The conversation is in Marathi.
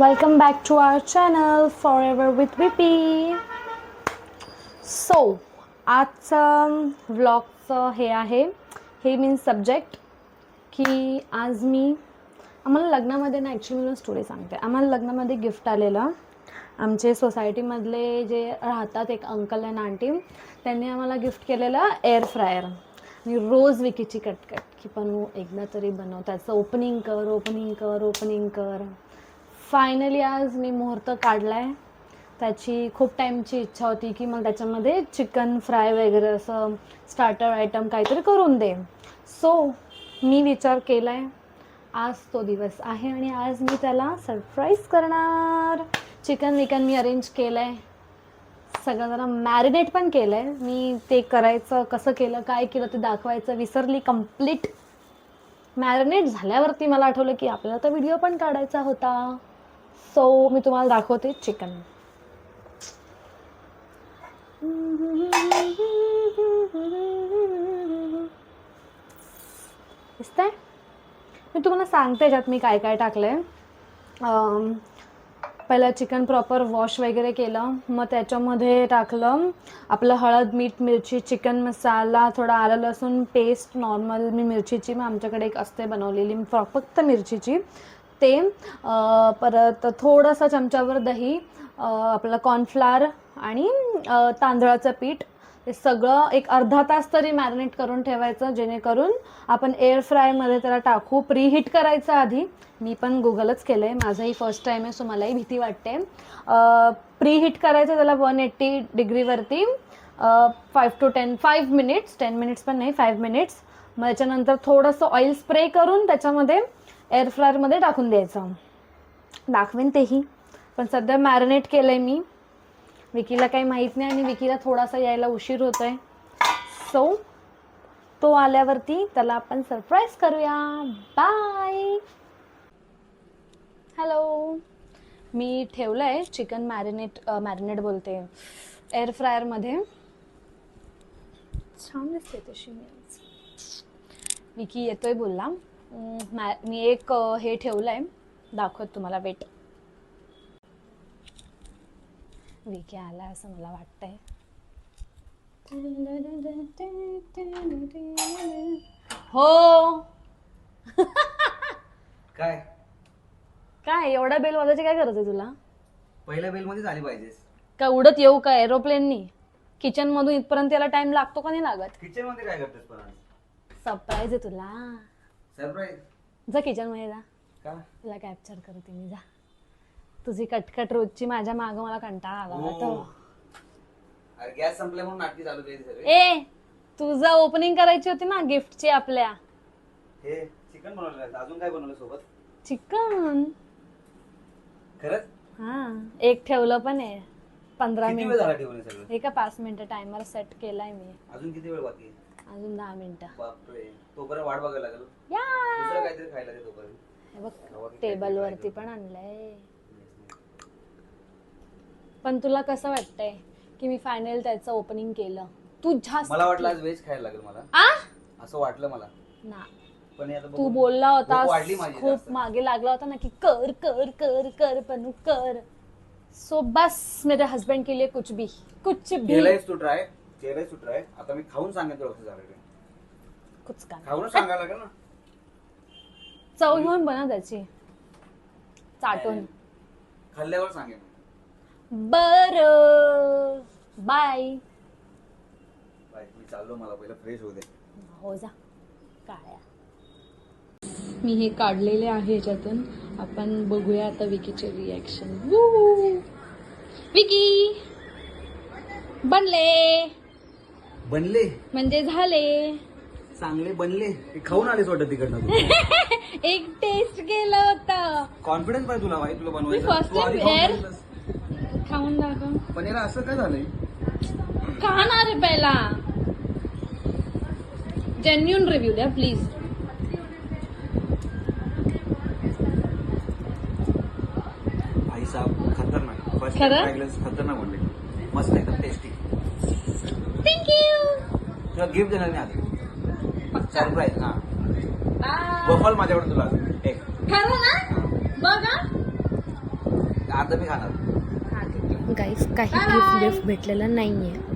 Welcome back to our channel Forever with VP. So आजचं व्लॉगचं हे मीन्स सब्जेक्ट की आज आम्हाला लग्नामध्ये ना ॲक्च्युली मी स्टोरी सांगते. आम्हाला लग्नामध्ये गिफ्ट आलेलं. आमचे सोसायटीमधले जे राहतात एक अंकल आणि आंटी, त्यांनी आम्हाला गिफ्ट केलेलं एअर फ्रायर. आणि रोज विकीची कटकट की पण एकदा तरी बनव, त्याचं ओपनिंग कर. फायनली आज मी मुहूर्त काढला आहे. त्याची खूप टाईमची इच्छा होती की मग त्याच्यामध्ये चिकन फ्राय वगैरे असं स्टार्टर आयटम काहीतरी करून दे. सो मी विचार केला आहे आज तो दिवस आहे आणि आज मी त्याला सरप्राईज करणार. चिकन मी अरेंज केलं आहे, सगळं जरा मॅरिनेट पण केलं आहे. मी ते करायचं कसं केलं, काय केलं ते दाखवायचं विसरली कंप्लीट. मॅरिनेट झाल्यावरती मला आठवलं की आपल्याला तर व्हिडिओ पण काढायचा होता. सो मी तुम्हाला दाखवते चिकन. दिसतंय? मी तुम्हाला सांगते ज्यात मी काय काय टाकलंय. पहिलं चिकन प्रॉपर वॉश वगैरे केलं, मग त्याच्यामध्ये टाकलं आपलं हळद, मीठ, मिरची, चिकन मसाला, थोडा आलं लसूण पेस्ट, नॉर्मल मी मिरचीची, मग आमच्याकडे एक असते बनवलेली फक्त मिरचीची ते, परत थोडंसं चमच्यावर दही, आपलं कॉर्नफ्लावर आणि तांदळाचं पीठ. हे सगळं एक अर्धा तास तरी मॅरिनेट करून ठेवायचं, जेणेकरून आपण एअर फ्रायमध्ये त्याला टाकू. प्रीहीट करायचं आधी. मी पण गुगलच केलं आहे, माझाही फर्स्ट टाईम आहे, सो मलाही भीती वाटते. प्रीहीट करायचं त्याला 180 डिग्रीवरती 5 मिनिट्स, 10 मिनिट्स पण नाही, 5 मिनिट्स. मग त्याच्यानंतर थोडंसं ऑइल स्प्रे करून त्याच्यामध्ये एअर फ्रायरमध्ये टाकून द्यायचं. दाखवेन तेही, पण सध्या मॅरिनेट केलं आहे मी. विकीला काही माहीत नाही आणि विकीला थोडासा यायला उशीर होतो आहे. सो तो आल्यावरती त्याला आपण सरप्राईज करूया. बाय. हॅलो. मी ठेवलं आहे चिकन मॅरिनेट बोलते एअर फ्रायरमध्ये. छान दिसते तशी. विकी येतोय बोलला. मी एक हे ठेवलं आहे, दाखवत तुम्हाला. वेट. विकी आला असं मला वाटतंय. हो. काय काय एवढा बेल वाजायची काय गरज आहे तुला? पहिल्या बेल मध्ये झाली पाहिजे. काय उडत येऊ का एरोप्लेननी? किचन मधून इथपर्यंत याला टाइम लागतो का नाही लागत? किचन मध्ये काय करतेस पण? सरप्राईज आहे तुला. सरप्राईज? जा किचन मध्ये जा. का? तुला कॅप्चर करते मी. जा. तुझी कटकट रोजची माझ्या मागं मला कंटाळा आला होता. अरे गॅस संपल्या म्हणून नाटकी चालू केली सगळी. ए, तुझं ओपनिंग करायची होती ना गिफ्टची आपल्या. हे चिकन बनवलं, अजून काय बनवलं सोबत? चिकन. खरंच? हा, एक ठेवलं पण आहे. 15 किती वेळ झाला मिनिट. ठेवून सगळं? हे का 5 मिनिटं टायमर सेट केलाय मी. अजून किती वेळ बाकी आहे? अजून 10 मिनिटं. बापरे, तोपर्यंत वाट बघायला लागेल. या. दुसरं काहीतरी खायला दे तोपर्यंत. हे बघ टेबल वरती पण आणलंय. पण तुला कसं वाटतंय की मी फायनल त्याचं ओपनिंग केलं? तुझ्या मला वाटलं आज व्हेज खायला लागेल मला, असं वाटलं मला ना. पण आता तू बोलला होता खूप मागे लागला होता ना की कर कर कर कर पण कर. सो बस मेरे हस्बैंड के लिए कुछ भी केलंयस तू ट्राय. आता मी खाऊन सांगेन तुला कसं झालं. कुछ का खाऊन सांगायला लागेल ना. चव घेऊन बनव त्याची, चाटून. खाल्ल्यावर सांगेन. बर. बाय. मी चाललो, मला पहिलं फ्रेश होऊ दे. हो जा. काय मी हे काढलेले आहे याच्यातून. आपण बघूया आता विकीचे रिॲक्शन. विकी बनले म्हणजे झाले. चांगले बनले. खाऊन आलेच वाटत तिकडनं. एक टेस्ट केलं होतं. कॉन्फिडन्स पाहिजे तुला भाई, तुला बनवायचं. फर्स्ट टाइम एअर खाऊन दाखव. पण याला असं काय झालंय? खाणार आहे पहिला. जेन्युइन रिव्ह्यू द्या प्लीज. भाई साहब खतरनाक. फर्स्ट खरं? खतरनाक बनले. मस्त एकदम टेस्टी. थँक्यू. तुला गिफ्ट देणार नाही आधी. सरप्राईज. हा, बफल माझ्याकडे तुला एक. खरं ना? बघा. आता मी खाणार. गाईस काही गिफ्ट भेटलेलं नाहीये.